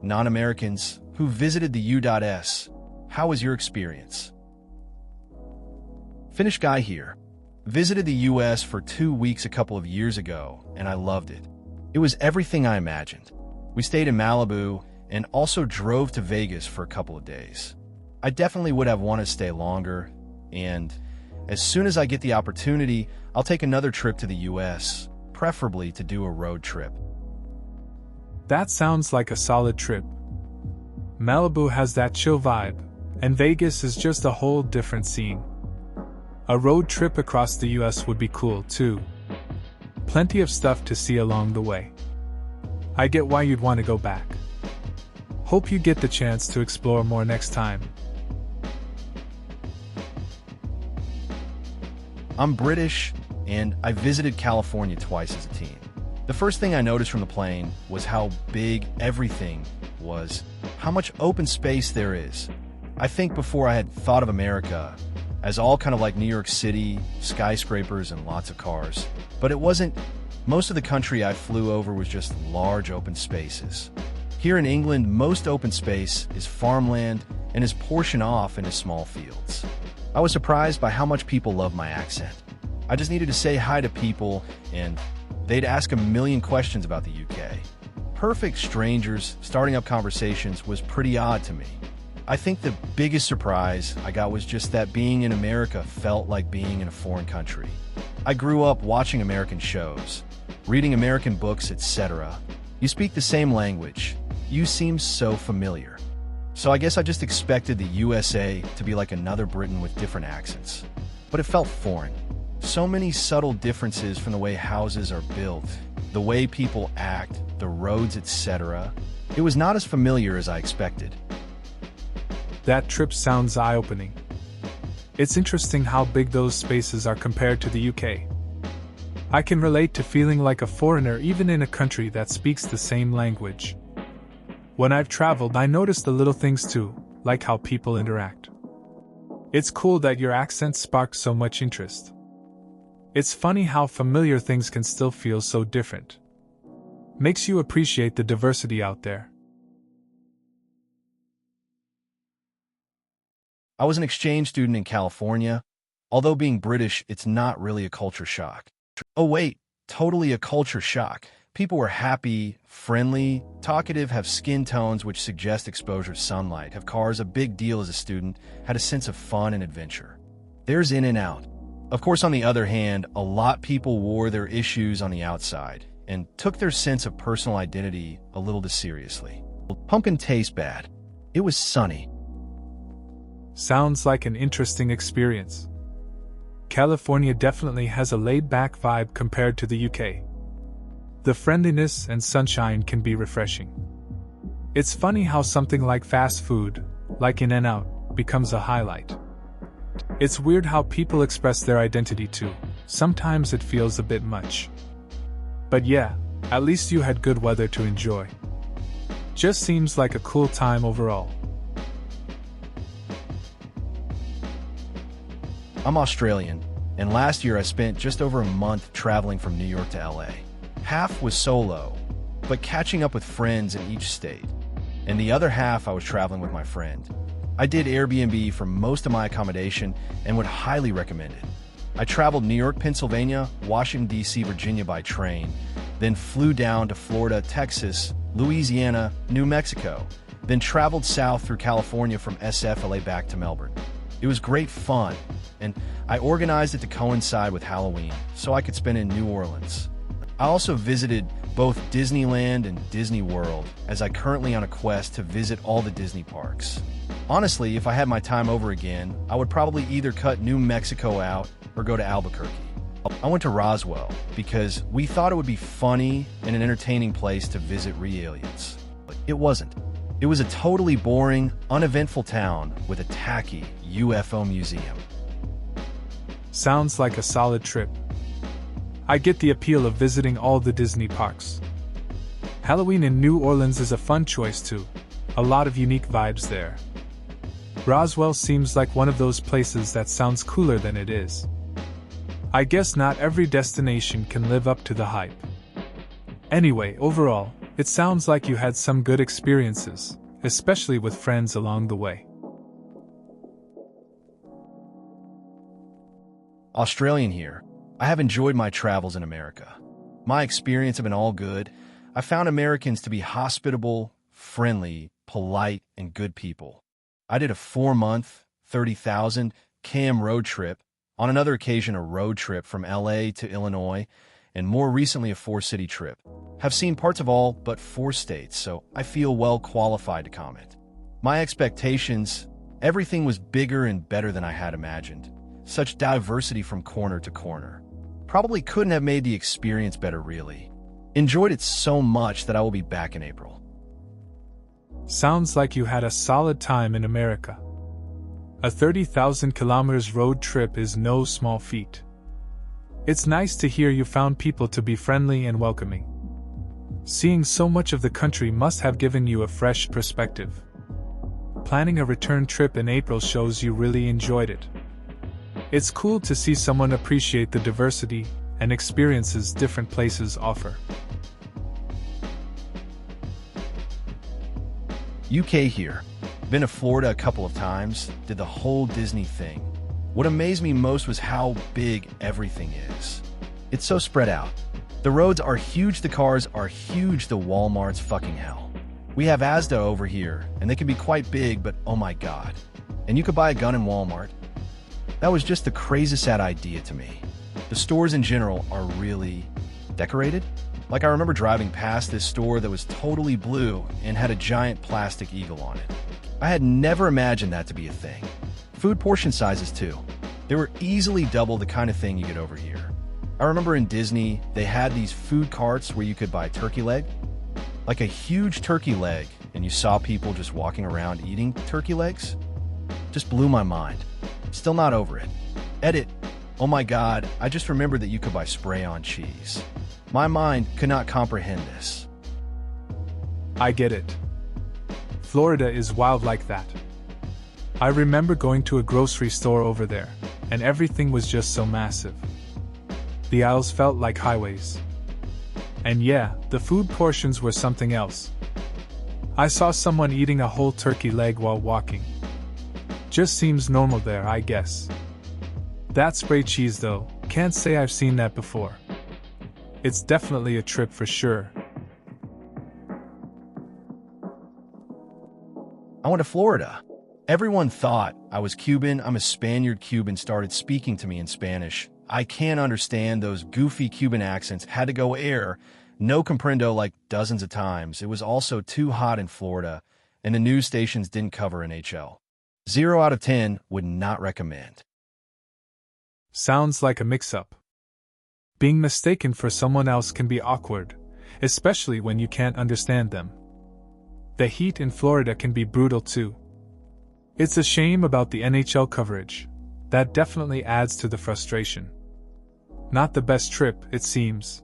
Non-Americans who visited the U.S., how was your experience? Finnish guy here. Visited the U.S. for 2 weeks a couple of years ago, and I loved it. It was everything I imagined. We stayed in Malibu and also drove to Vegas for a couple of days. I definitely would have wanted to stay longer, and as soon as I get the opportunity, I'll take another trip to the U.S., preferably to do a road trip. That sounds like a solid trip. Malibu has that chill vibe, and Vegas is just a whole different scene. A road trip across the US would be cool too. Plenty of stuff to see along the way. I get why you'd want to go back. Hope you get the chance to explore more next time. I'm British, and I visited California twice as a teen. The first thing I noticed from the plane was how big everything was, how much open space there is. I think before I had thought of America as all kind of like New York City, skyscrapers and lots of cars. But it wasn't. Most of the country I flew over was just large open spaces. Here in England, most open space is farmland and is portioned off into small fields. I was surprised by how much people love my accent. I just needed to say hi to people and they'd ask a million questions about the UK. Perfect strangers starting up conversations was pretty odd to me. I think the biggest surprise I got was just that being in America felt like being in a foreign country. I grew up watching American shows, reading American books, etc. You speak the same language. You seem so familiar. So I guess I just expected the USA to be like another Britain with different accents. But it felt foreign. So many subtle differences from the way houses are built, the way people act, the roads, etc. It was not as familiar as I expected. That trip sounds eye-opening. It's interesting how big those spaces are compared to the UK. I can relate to feeling like a foreigner even in a country that speaks the same language. When I've traveled, I notice the little things too, like how people interact. It's cool that your accent sparked so much interest. It's funny how familiar things can still feel so different. Makes you appreciate the diversity out there. I was an exchange student in California. Although being British, it's not really a culture shock. Oh wait, totally a culture shock. People were happy, friendly, talkative, have skin tones which suggest exposure to sunlight, have cars, a big deal as a student, had a sense of fun and adventure. There's in and out. Of course, on the other hand, a lot people wore their issues on the outside and took their sense of personal identity a little too seriously. Pumpkin tastes bad. It was sunny. Sounds like an interesting experience. California definitely has a laid-back vibe compared to the UK. The friendliness and sunshine can be refreshing. It's funny how something like fast food, like In-N-Out, becomes a highlight. It's weird how people express their identity too. Sometimes it feels a bit much. But yeah, at least you had good weather to enjoy. Just seems like a cool time overall. I'm Australian, and last year I spent just over a month traveling from New York to LA. Half was solo, but catching up with friends in each state. And the other half I was traveling with my friend. I did Airbnb for most of my accommodation and would highly recommend it. I traveled New York, Pennsylvania, Washington, D.C., Virginia by train, then flew down to Florida, Texas, Louisiana, New Mexico, then traveled south through California from SF, LA back to Melbourne. It was great fun, and I organized it to coincide with Halloween so I could spend it in New Orleans. I also visited both Disneyland and Disney World, as I currently on a quest to visit all the Disney parks. Honestly, if I had my time over again, I would probably either cut New Mexico out or go to Albuquerque. I went to Roswell because we thought it would be funny and an entertaining place to visit aliens. But it wasn't. It was a totally boring, uneventful town with a tacky UFO museum. Sounds like a solid trip. I get the appeal of visiting all the Disney parks. Halloween in New Orleans is a fun choice too. A lot of unique vibes there. Roswell seems like one of those places that sounds cooler than it is. I guess not every destination can live up to the hype. Anyway, overall, It sounds like you had some good experiences, especially with friends along the way. Australian here. I have enjoyed my travels in America. My experience have been all good. I found Americans to be hospitable, friendly, polite, and good people. I did a 4-month, 30,000 km road trip, on another occasion a road trip from LA to Illinois, and more recently a 4-city trip. Have seen parts of all but 4 states, so I feel well qualified to comment. My expectations, everything was bigger and better than I had imagined. Such diversity from corner to corner. Probably couldn't have made the experience better, really. Enjoyed it so much that I will be back in April. Sounds like you had a solid time in America. A 30,000 kilometers road trip is no small feat. It's nice to hear you found people to be friendly and welcoming. Seeing so much of the country must have given you a fresh perspective. Planning a return trip in April shows you really enjoyed it. It's cool to see someone appreciate the diversity and experiences different places offer. UK here. Been to Florida a couple of times, did the whole Disney thing. What amazed me most was how big everything is. It's so spread out. The roads are huge, the cars are huge, the Walmart's fucking hell. We have ASDA over here, and they can be quite big, but oh my god. And you could buy a gun in Walmart. That was just the craziest sad idea to me. The stores in general are really decorated. Like I remember driving past this store that was totally blue and had a giant plastic eagle on it. I had never imagined that to be a thing. Food portion sizes too. They were easily double the kind of thing you get over here. I remember in Disney, they had these food carts where you could buy turkey leg. Like a huge turkey leg, and you saw people just walking around eating turkey legs. Just blew my mind. Still not over it. Edit. Oh my god, I just remembered that you could buy spray-on cheese. My mind could not comprehend this. I get it. Florida is wild like that. I remember going to a grocery store over there, and everything was just so massive. The aisles felt like highways. And yeah, the food portions were something else. I saw someone eating a whole turkey leg while walking. Just seems normal there, I guess. That spray cheese though, can't say I've seen that before. It's definitely a trip for sure. I went to Florida. Everyone thought I was Cuban. I'm a Spaniard. Cuban started speaking to me in Spanish. I can't understand those goofy Cuban accents. Had to go air. No comprendo like dozens of times. It was also too hot in Florida, and the news stations didn't cover NHL. 0 out of 10 would not recommend. Sounds like a mix-up. Being mistaken for someone else can be awkward, especially when you can't understand them. The heat in Florida can be brutal too. It's a shame about the NHL coverage. That definitely adds to the frustration. Not the best trip, it seems.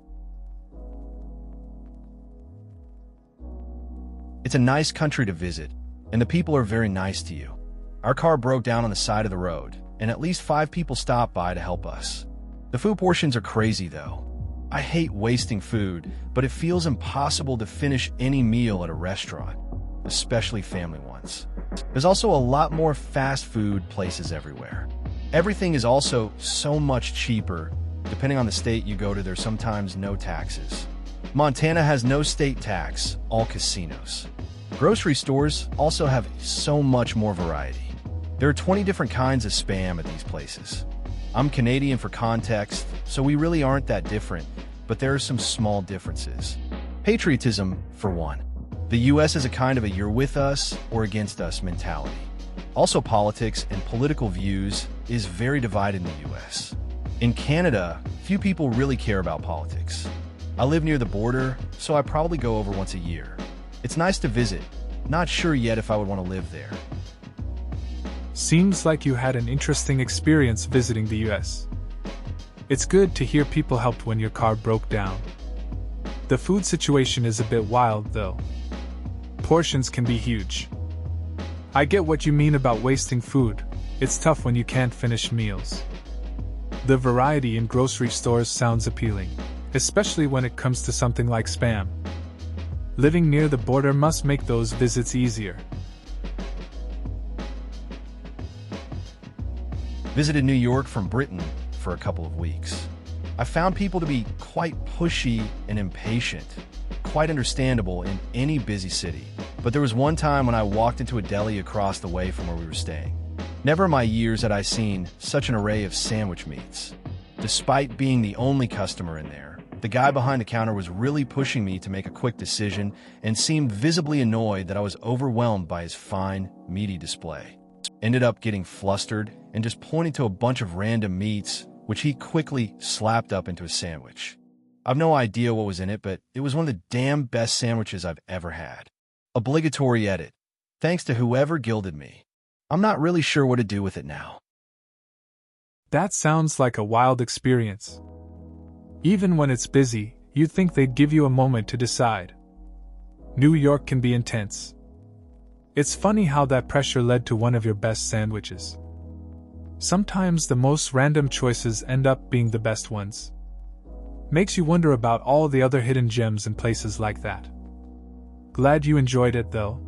It's a nice country to visit, and the people are very nice to you. Our car broke down on the side of the road, and at least 5 people stopped by to help us. The food portions are crazy though. I hate wasting food, but it feels impossible to finish any meal at a restaurant, especially family ones. There's also a lot more fast food places everywhere. Everything is also so much cheaper. Depending on the state you go to, there's sometimes no taxes. Montana has no state tax, all casinos. Grocery stores also have so much more variety. There are 20 different kinds of spam at these places. I'm Canadian for context, so we really aren't that different, but there are some small differences. Patriotism, for one. The US is a kind of a you're with us or against us mentality. Also, politics and political views is very divided in the US. In Canada, few people really care about politics. I live near the border, so I probably go over once a year. It's nice to visit. Not sure yet if I would want to live there. Seems like you had an interesting experience visiting the US. It's good to hear people helped when your car broke down. The food situation is a bit wild though. Portions can be huge. I get what you mean about wasting food. It's tough when you can't finish meals. The variety in grocery stores sounds appealing, especially when it comes to something like spam. Living near the border must make those visits easier. Visited New York from Britain for a couple of weeks. I found people to be quite pushy and impatient, quite understandable in any busy city. But there was one time when I walked into a deli across the way from where we were staying. Never in my years had I seen such an array of sandwich meats. Despite being the only customer in there, the guy behind the counter was really pushing me to make a quick decision and seemed visibly annoyed that I was overwhelmed by his fine, meaty display. Ended up getting flustered and just pointing to a bunch of random meats, which he quickly slapped up into a sandwich. I've no idea what was in it, but it was one of the damn best sandwiches I've ever had. Obligatory edit. Thanks to whoever gilded me. I'm not really sure what to do with it now. That sounds like a wild experience. Even when it's busy, you'd think they'd give you a moment to decide. New York can be intense. It's funny how that pressure led to one of your best sandwiches. Sometimes the most random choices end up being the best ones. Makes you wonder about all the other hidden gems in places like that. Glad you enjoyed it, though.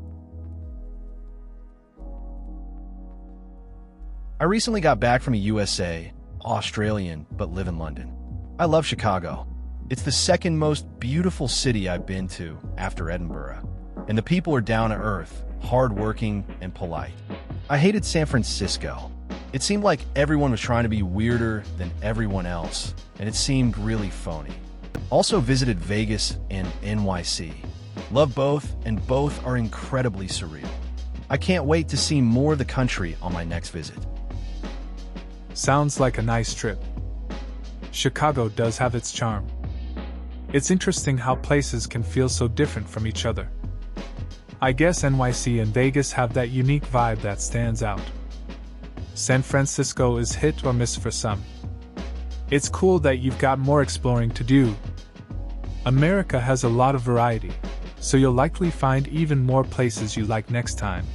I recently got back from the USA, Australian, but live in London. I love Chicago. It's the second most beautiful city I've been to after Edinburgh. And the people are down to earth, hardworking, and polite. I hated San Francisco. It seemed like everyone was trying to be weirder than everyone else, and it seemed really phony. Also visited Vegas and NYC. Love both, and both are incredibly surreal. I can't wait to see more of the country on my next visit. Sounds like a nice trip. Chicago does have its charm. It's interesting how places can feel so different from each other. I guess NYC and Vegas have that unique vibe that stands out. San Francisco is hit or miss for some. It's cool that you've got more exploring to do. America has a lot of variety, so you'll likely find even more places you like next time.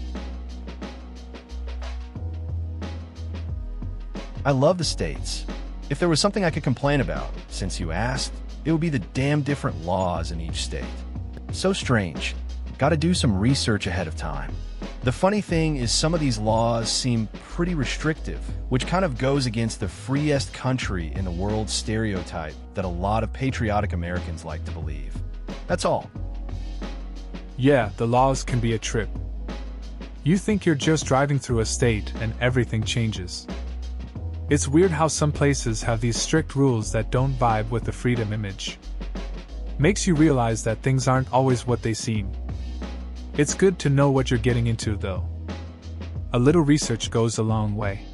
I love the States. If there was something I could complain about, since you asked, it would be the damn different laws in each state. So strange. Gotta do some research ahead of time. The funny thing is some of these laws seem pretty restrictive, which kind of goes against the freest country in the world stereotype that a lot of patriotic Americans like to believe. That's all. Yeah, the laws can be a trip. You think you're just driving through a state and everything changes. It's weird how some places have these strict rules that don't vibe with the freedom image. Makes you realize that things aren't always what they seem. It's good to know what you're getting into, though. A little research goes a long way.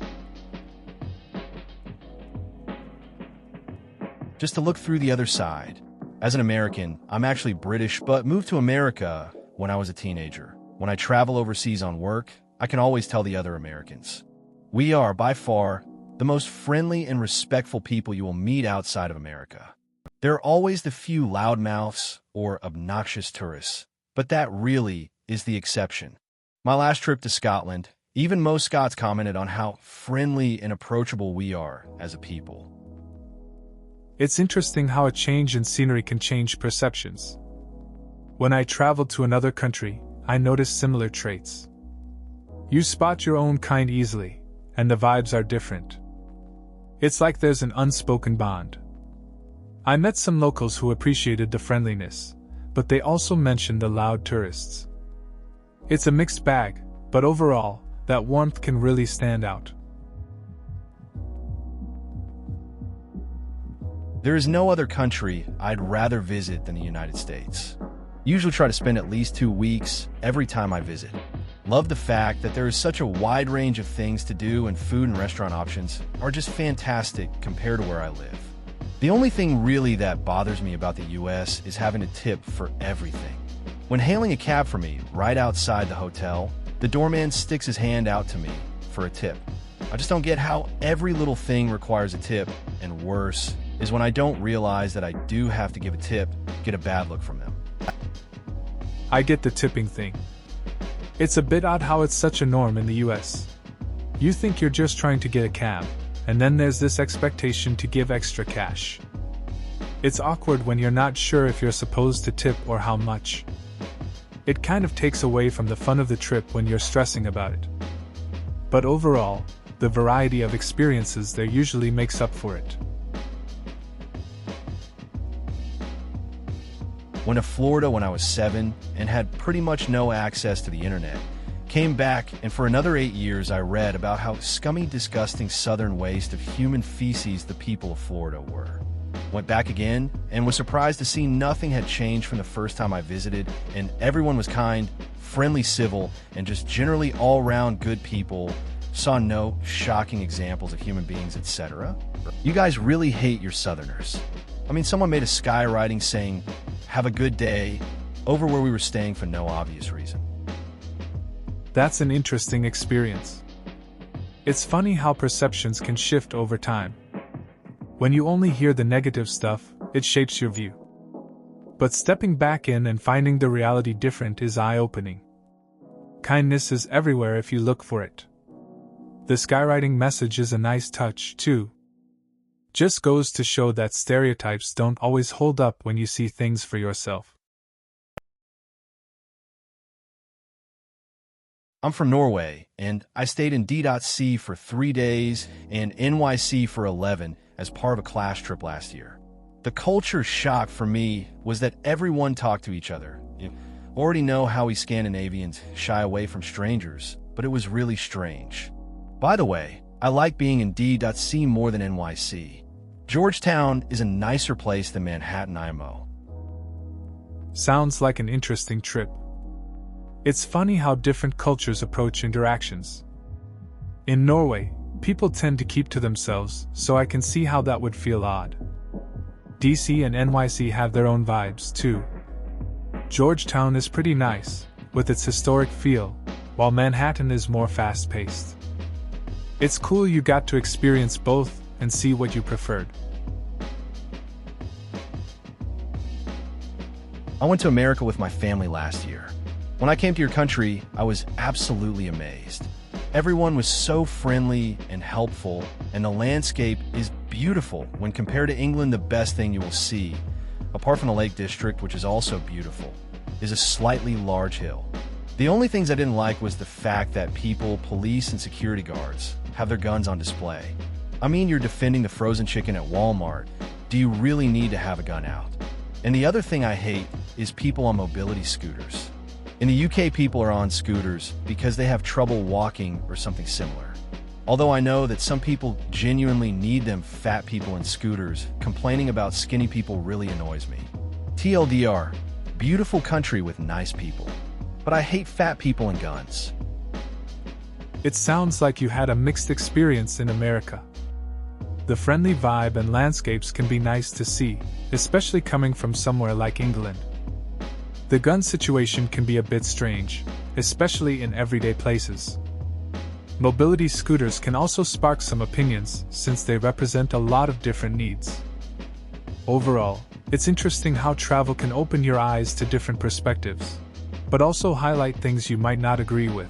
Just to look through the other side. As an American, I'm actually British, but moved to America when I was a teenager. When I travel overseas on work, I can always tell the other Americans. We are, by far, the most friendly and respectful people you will meet outside of America. There are always the few loudmouths or obnoxious tourists, but that really is the exception. My last trip to Scotland, even most Scots commented on how friendly and approachable we are as a people. It's interesting how a change in scenery can change perceptions. When I traveled to another country, I noticed similar traits. You spot your own kind easily, and the vibes are different. It's like there's an unspoken bond. I met some locals who appreciated the friendliness, but they also mentioned the loud tourists. It's a mixed bag, but overall, that warmth can really stand out. There is no other country I'd rather visit than the United States. Usually try to spend at least 2 weeks every time I visit. Love the fact that there is such a wide range of things to do, and food and restaurant options are just fantastic compared to where I live. The only thing really that bothers me about the US is having to tip for everything. When hailing a cab for me right outside the hotel, the doorman sticks his hand out to me for a tip. I just don't get how every little thing requires a tip, and worse is when I don't realize that I do have to give a tip, get a bad look from them. I get the tipping thing. It's a bit odd how it's such a norm in the US. You think you're just trying to get a cab, and then there's this expectation to give extra cash. It's awkward when you're not sure if you're supposed to tip or how much. It kind of takes away from the fun of the trip when you're stressing about it. But overall, the variety of experiences there usually makes up for it. Went to Florida when I was 7 and had pretty much no access to the internet. Came back, and for another 8 years I read about how scummy, disgusting southern waste of human feces the people of Florida were. Went back again, and was surprised to see nothing had changed from the first time I visited, and everyone was kind, friendly, civil, and just generally all-round good people. Saw no shocking examples of human beings, etc. You guys really hate your southerners. I mean, someone made a skywriting saying, "Have a good day," over where we were staying for no obvious reason. That's an interesting experience. It's funny how perceptions can shift over time. When you only hear the negative stuff, it shapes your view. But stepping back in and finding the reality different is eye-opening. Kindness is everywhere if you look for it. The skywriting message is a nice touch, too. Just goes to show that stereotypes don't always hold up when you see things for yourself. I'm from Norway, and I stayed in D.C. for 3 days and NYC for 11 as part of a class trip last year. The culture shock for me was that everyone talked to each other. You already know how we Scandinavians shy away from strangers, but it was really strange. By the way, I like being in D.C. more than NYC. Georgetown is a nicer place than Manhattan IMO. Sounds like an interesting trip. It's funny how different cultures approach interactions. In Norway, people tend to keep to themselves, so I can see how that would feel odd. DC and NYC have their own vibes, too. Georgetown is pretty nice, with its historic feel, while Manhattan is more fast-paced. It's cool you got to experience both and see what you preferred. I went to America with my family last year. When I came to your country, I was absolutely amazed. Everyone was so friendly and helpful, and the landscape is beautiful. When compared to England, the best thing you will see, apart from the Lake District, which is also beautiful, is a slightly large hill. The only things I didn't like was the fact that people, police and security guards, have their guns on display. I mean, you're defending the frozen chicken at Walmart. Do you really need to have a gun out? And the other thing I hate is people on mobility scooters. In the UK, people are on scooters because they have trouble walking or something similar. Although I know that some people genuinely need them fat people in scooters, complaining about skinny people really annoys me. TLDR, beautiful country with nice people. But I hate fat people and guns. It sounds like you had a mixed experience in America. The friendly vibe and landscapes can be nice to see, especially coming from somewhere like England. The gun situation can be a bit strange, especially in everyday places. Mobility scooters can also spark some opinions since they represent a lot of different needs. Overall, it's interesting how travel can open your eyes to different perspectives, but also highlight things you might not agree with.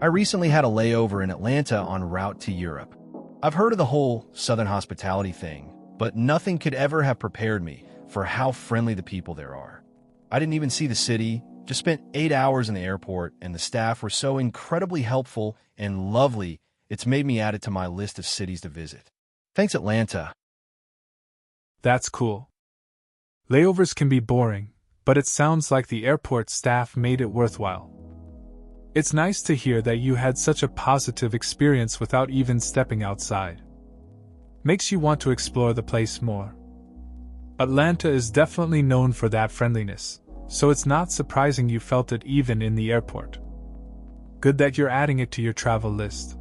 I recently had a layover in Atlanta en route to Europe. I've heard of the whole Southern hospitality thing, but nothing could ever have prepared me for how friendly the people there are. I didn't even see the city, just spent 8 hours in the airport, and the staff were so incredibly helpful and lovely, it's made me add it to my list of cities to visit. Thanks, Atlanta. That's cool. Layovers can be boring, but it sounds like the airport staff made it worthwhile. It's nice to hear that you had such a positive experience without even stepping outside. Makes you want to explore the place more. Atlanta is definitely known for that friendliness, so it's not surprising you felt it even in the airport. Good that you're adding it to your travel list.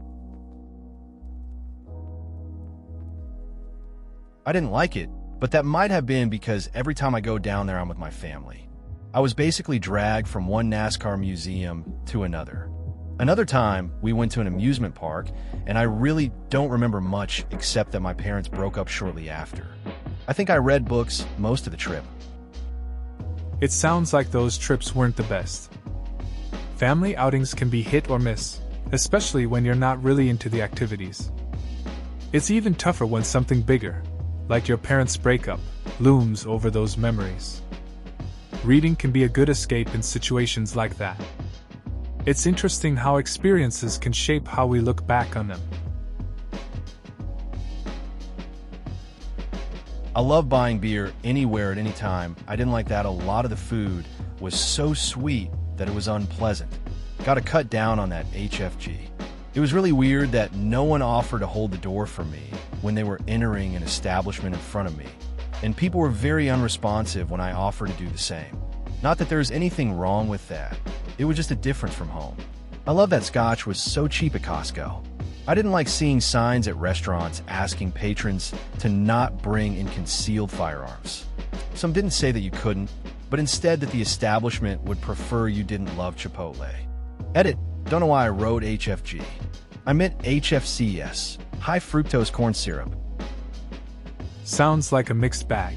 I didn't like it, but that might have been because every time I go down there I'm with my family. I was basically dragged from one NASCAR museum to another. Another time, we went to an amusement park, and I really don't remember much except that my parents broke up shortly after. I think I read books most of the trip. It sounds like those trips weren't the best. Family outings can be hit or miss, especially when you're not really into the activities. It's even tougher when something bigger, like your parents' breakup, looms over those memories. Reading can be a good escape in situations like that. It's interesting how experiences can shape how we look back on them. I love buying beer anywhere at any time. I didn't like that a lot of the food was so sweet that it was unpleasant. Got to cut down on that HFG. It was really weird that no one offered to hold the door for me when they were entering an establishment in front of me, and people were very unresponsive when I offered to do the same. Not that there's anything wrong with that. It was just a difference from home. I love that scotch was so cheap at Costco. I didn't like seeing signs at restaurants asking patrons to not bring in concealed firearms. Some didn't say that you couldn't, but instead that the establishment would prefer you didn't love Chipotle. Edit, don't know why I wrote HFG. I meant HFCS, high fructose corn syrup. Sounds like a mixed bag.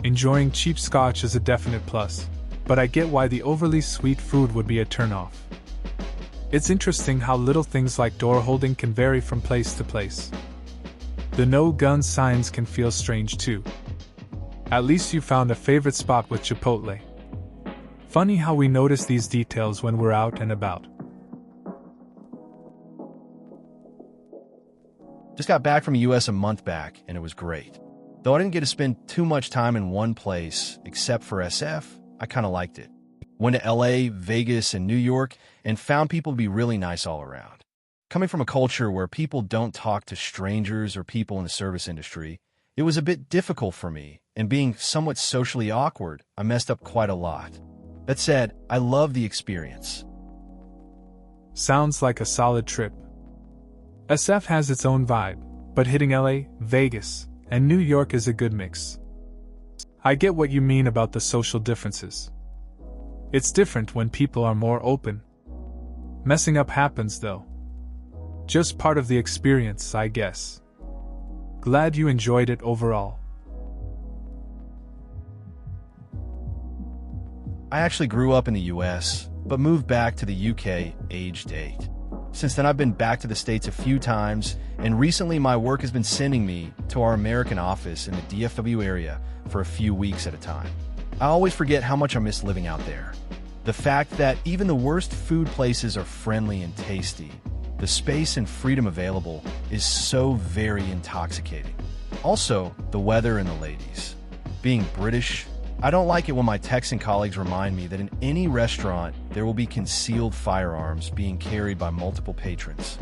Enjoying cheap scotch is a definite plus, but I get why the overly sweet food would be a turnoff. It's interesting how little things like door holding can vary from place to place. The no gun signs can feel strange too. At least you found a favorite spot with Chipotle. Funny how we notice these details when we're out and about. Just got back from the US a month back, and it was great. Though I didn't get to spend too much time in one place, except for SF, I kind of liked it. Went to LA, Vegas, and New York, and found people to be really nice all around. Coming from a culture where people don't talk to strangers or people in the service industry, it was a bit difficult for me, and being somewhat socially awkward, I messed up quite a lot. That said, I love the experience. Sounds like a solid trip. SF has its own vibe, but hitting LA, Vegas, and New York is a good mix. I get what you mean about the social differences. It's different when people are more open. Messing up happens though. Just part of the experience, I guess. Glad you enjoyed it overall. I actually grew up in the US, but moved back to the UK aged 8. Since then I've been back to the States a few times, and recently my work has been sending me to our American office in the DFW area for a few weeks at a time. I always forget how much I miss living out there. The fact that even the worst food places are friendly and tasty, the space and freedom available is so very intoxicating. Also, the weather and the ladies. Being British, I don't like it when my Texan colleagues remind me that in any restaurant there will be concealed firearms being carried by multiple patrons.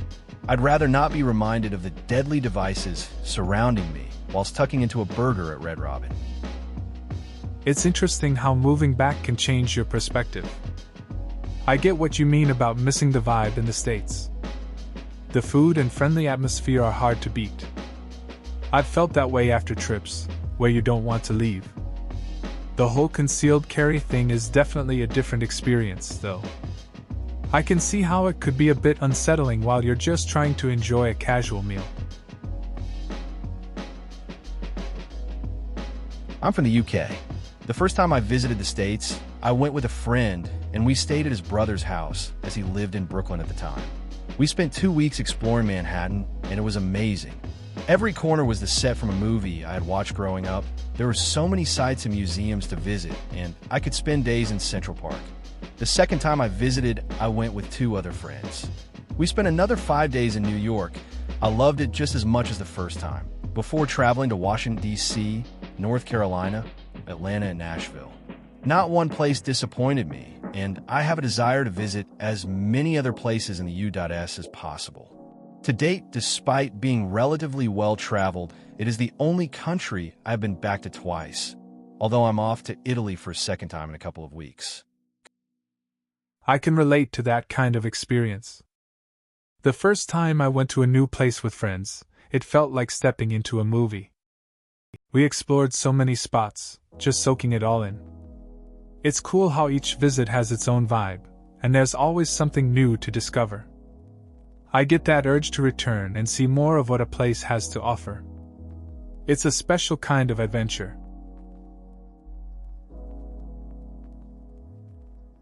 I'd rather not be reminded of the deadly devices surrounding me whilst tucking into a burger at Red Robin. It's interesting how moving back can change your perspective. I get what you mean about missing the vibe in the States. The food and friendly atmosphere are hard to beat. I've felt that way after trips, where you don't want to leave. The whole concealed carry thing is definitely a different experience, though. I can see how it could be a bit unsettling while you're just trying to enjoy a casual meal. I'm from the UK. The first time I visited the States, I went with a friend and we stayed at his brother's house as he lived in Brooklyn at the time. We spent 2 weeks exploring Manhattan and it was amazing. Every corner was the set from a movie I had watched growing up. There were so many sites and museums to visit, and I could spend days in Central Park. The second time I visited, I went with 2 other friends. We spent another 5 days in New York. I loved it just as much as the first time, before traveling to Washington, D.C., North Carolina, Atlanta, and Nashville. Not one place disappointed me, and I have a desire to visit as many other places in the U.S. as possible. To date, despite being relatively well-traveled, it is the only country I've been back to twice, although I'm off to Italy for a second time in a couple of weeks. I can relate to that kind of experience. The first time I went to a new place with friends, it felt like stepping into a movie. We explored so many spots, just soaking it all in. It's cool how each visit has its own vibe, and there's always something new to discover. I get that urge to return and see more of what a place has to offer. It's a special kind of adventure.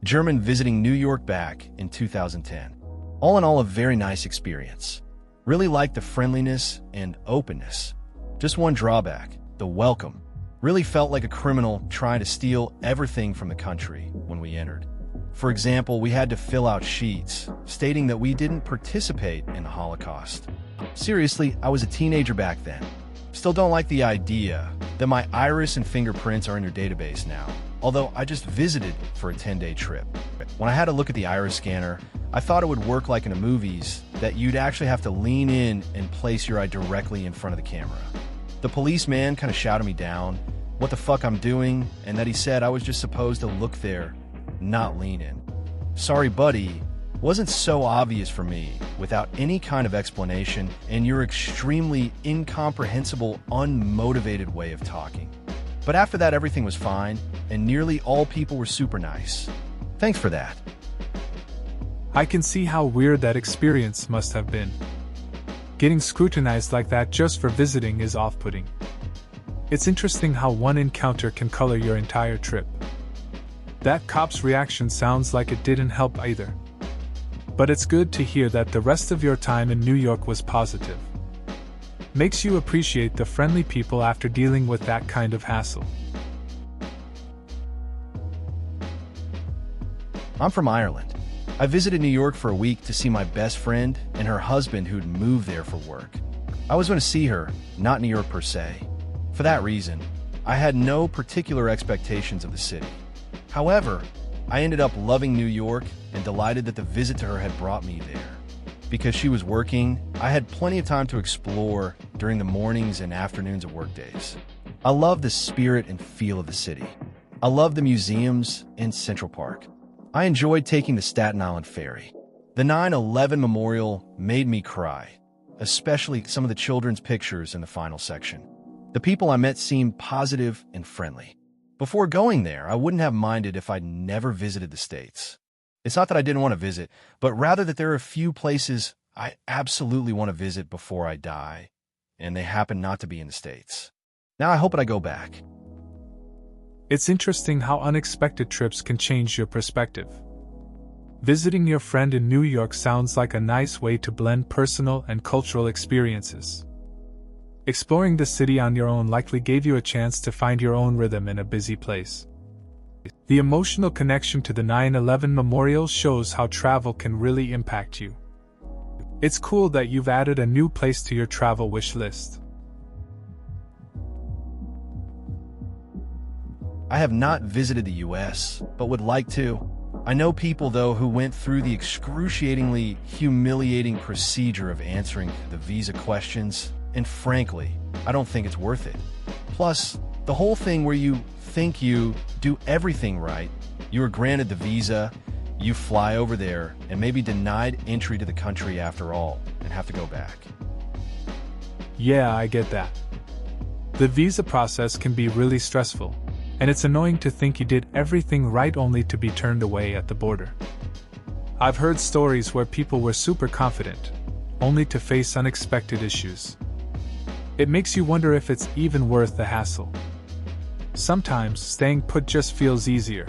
German visiting New York back in 2010. All in all, a very nice experience. Really liked the friendliness and openness. Just one drawback, the welcome. Really felt like a criminal trying to steal everything from the country when we entered. For example, we had to fill out sheets stating that we didn't participate in the Holocaust. Seriously, I was a teenager back then. Still don't like the idea that my iris and fingerprints are in your database now, although I just visited for a 10-day trip. When I had to look at the iris scanner, I thought it would work like in the movies, that you'd actually have to lean in and place your eye directly in front of the camera. The policeman kind of shouted me down, what the fuck I'm doing, and that he said I was just supposed to look there, not lean in. Sorry, buddy, wasn't so obvious for me without any kind of explanation and your extremely incomprehensible, unmotivated way of talking. But after that, everything was fine, and nearly all people were super nice. Thanks for that. I can see how weird that experience must have been. Getting scrutinized like that just for visiting is off-putting. It's interesting how one encounter can color your entire trip. That cop's reaction sounds like it didn't help either. But it's good to hear that the rest of your time in New York was positive. Makes you appreciate the friendly people after dealing with that kind of hassle. I'm from Ireland. I visited New York for a week to see my best friend and her husband who'd moved there for work. I was going to see her, not New York per se. For that reason, I had no particular expectations of the city. However, I ended up loving New York and delighted that the visit to her had brought me there. Because she was working, I had plenty of time to explore during the mornings and afternoons of workdays. I love the spirit and feel of the city. I love the museums and Central Park. I enjoyed taking the Staten Island ferry. The 9/11 memorial made me cry, especially some of the children's pictures in the final section. The people I met seemed positive and friendly. Before going there, I wouldn't have minded if I'd never visited the States. It's not that I didn't want to visit, but rather that there are a few places I absolutely want to visit before I die, and they happen not to be in the States. Now I hope that I go back. It's interesting how unexpected trips can change your perspective. Visiting your friend in New York sounds like a nice way to blend personal and cultural experiences. Exploring the city on your own likely gave you a chance to find your own rhythm in a busy place. The emotional connection to the 9/11 memorial shows how travel can really impact you. It's cool that you've added a new place to your travel wish list. I have not visited the US, but would like to. I know people, though, who went through the excruciatingly humiliating procedure of answering the visa questions, and frankly, I don't think it's worth it. Plus, the whole thing where you think you do everything right, you are granted the visa, you fly over there, and maybe denied entry to the country after all, and have to go back. Yeah, I get that. The visa process can be really stressful, and it's annoying to think you did everything right only to be turned away at the border. I've heard stories where people were super confident, only to face unexpected issues. It makes you wonder if it's even worth the hassle. Sometimes staying put just feels easier.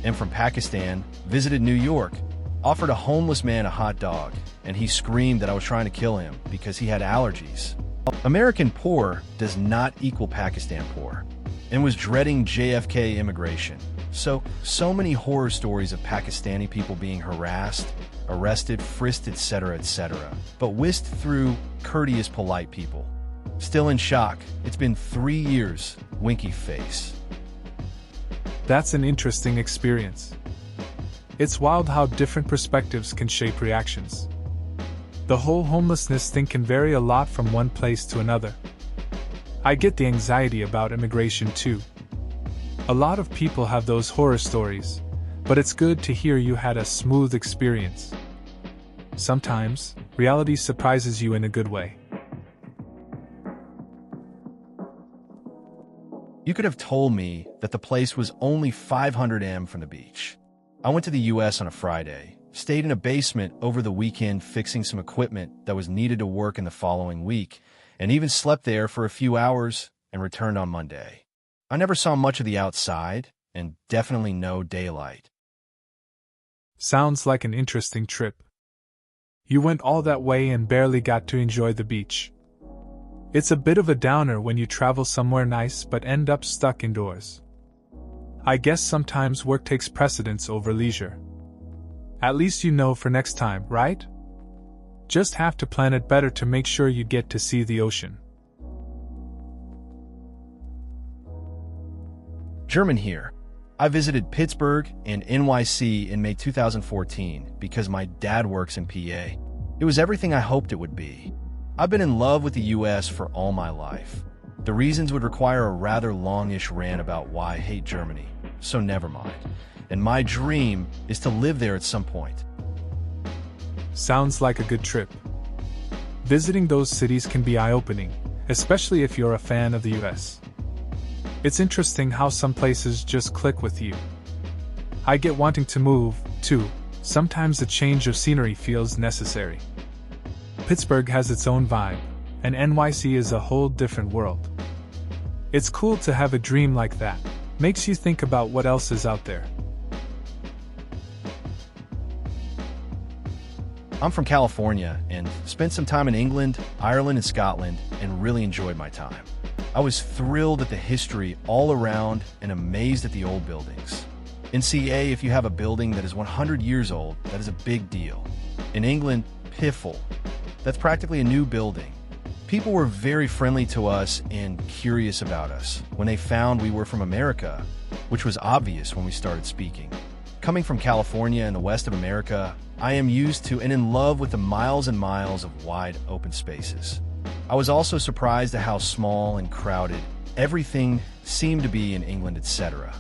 And from Pakistan, visited New York, offered a homeless man a hot dog, and he screamed that I was trying to kill him because he had allergies. American poor does not equal Pakistan poor, and was dreading JFK immigration. So many horror stories of Pakistani people being harassed, arrested, frisked, etc., but whisked through courteous, polite people. Still in shock. It's been 3 years, winky face. That's an interesting experience. It's wild how different perspectives can shape reactions. The whole homelessness thing can vary a lot from one place to another. I get the anxiety about immigration too. A lot of people have those horror stories, but it's good to hear you had a smooth experience. Sometimes, reality surprises you in a good way. You could have told me that the place was only 500 m from the beach. I went to the US on a Friday, stayed in a basement over the weekend fixing some equipment that was needed to work in the following week, and even slept there for a few hours and returned on Monday. I never saw much of the outside, and definitely no daylight. Sounds like an interesting trip. You went all that way and barely got to enjoy the beach. It's a bit of a downer when you travel somewhere nice but end up stuck indoors. I guess sometimes work takes precedence over leisure. At least you know for next time, right? Just have to plan it better to make sure you get to see the ocean. German here. I visited Pittsburgh and NYC in May 2014 because my dad works in PA. It was everything I hoped it would be. I've been in love with the US for all my life. The reasons would require a rather longish rant about why I hate Germany, so never mind. And my dream is to live there at some point. Sounds like a good trip. Visiting those cities can be eye-opening, especially if you're a fan of the US. It's interesting how some places just click with you. I get wanting to move, too. Sometimes a change of scenery feels necessary. Pittsburgh has its own vibe, and NYC is a whole different world. It's cool to have a dream like that. Makes you think about what else is out there. I'm from California and spent some time in England, Ireland, and Scotland, and really enjoyed my time. I was thrilled at the history all around and amazed at the old buildings. In CA, if you have a building that is 100 years old, that is a big deal. In England, piffle. That's practically a new building. People were very friendly to us and curious about us when they found we were from America, which was obvious when we started speaking. Coming from California and the west of America, I am used to and in love with the miles and miles of wide open spaces. I was also surprised at how small and crowded everything seemed to be in England, etc.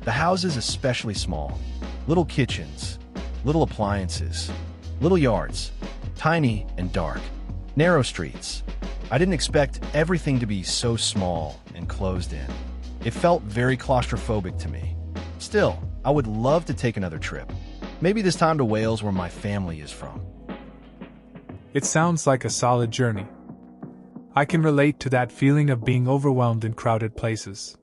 The houses especially small. Little kitchens, little appliances, little yards, tiny and dark, narrow streets. I didn't expect everything to be so small and closed in. It felt very claustrophobic to me. Still, I would love to take another trip. Maybe this time to Wales, where my family is from. It sounds like a solid journey. I can relate to that feeling of being overwhelmed in crowded places.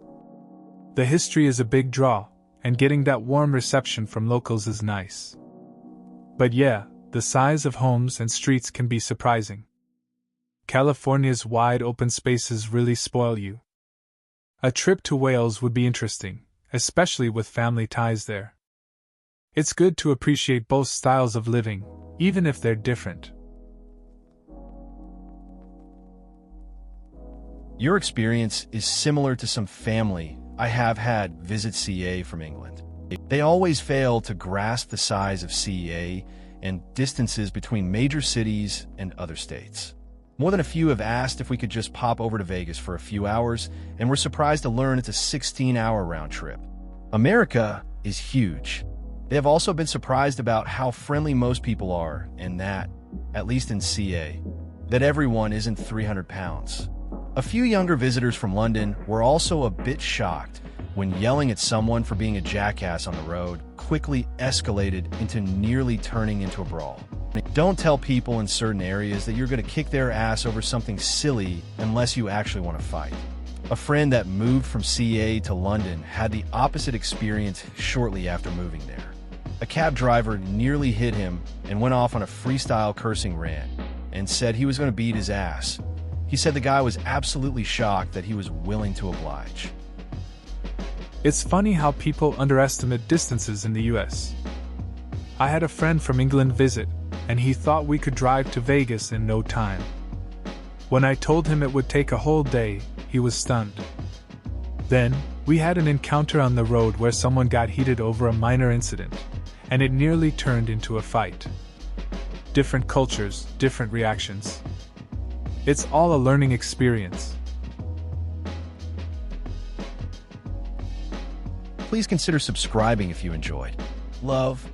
The history is a big draw, and getting that warm reception from locals is nice. But yeah, the size of homes and streets can be surprising. California's wide open spaces really spoil you. A trip to Wales would be interesting, especially with family ties there. It's good to appreciate both styles of living, even if they're different. Your experience is similar to some family I have had visit CA from England. They always fail to grasp the size of CA and distances between major cities and other states. More than a few have asked if we could just pop over to Vegas for a few hours, and we're surprised to learn it's a 16-hour round trip. America is huge. They have also been surprised about how friendly most people are, and that, at least in CA, that everyone isn't 300 pounds. A few younger visitors from London were also a bit shocked when yelling at someone for being a jackass on the road quickly escalated into nearly turning into a brawl. Don't tell people in certain areas that you're going to kick their ass over something silly unless you actually want to fight. A friend that moved from CA to London had the opposite experience shortly after moving there. A cab driver nearly hit him and went off on a freestyle cursing rant and said he was going to beat his ass. He said the guy was absolutely shocked that he was willing to oblige. It's funny how people underestimate distances in the US. I had a friend from England visit, and he thought we could drive to Vegas in no time. When I told him it would take a whole day, he was stunned. Then, we had an encounter on the road where someone got heated over a minor incident, and it nearly turned into a fight. Different cultures, different reactions. It's all a learning experience. Please consider subscribing if you enjoyed. Love,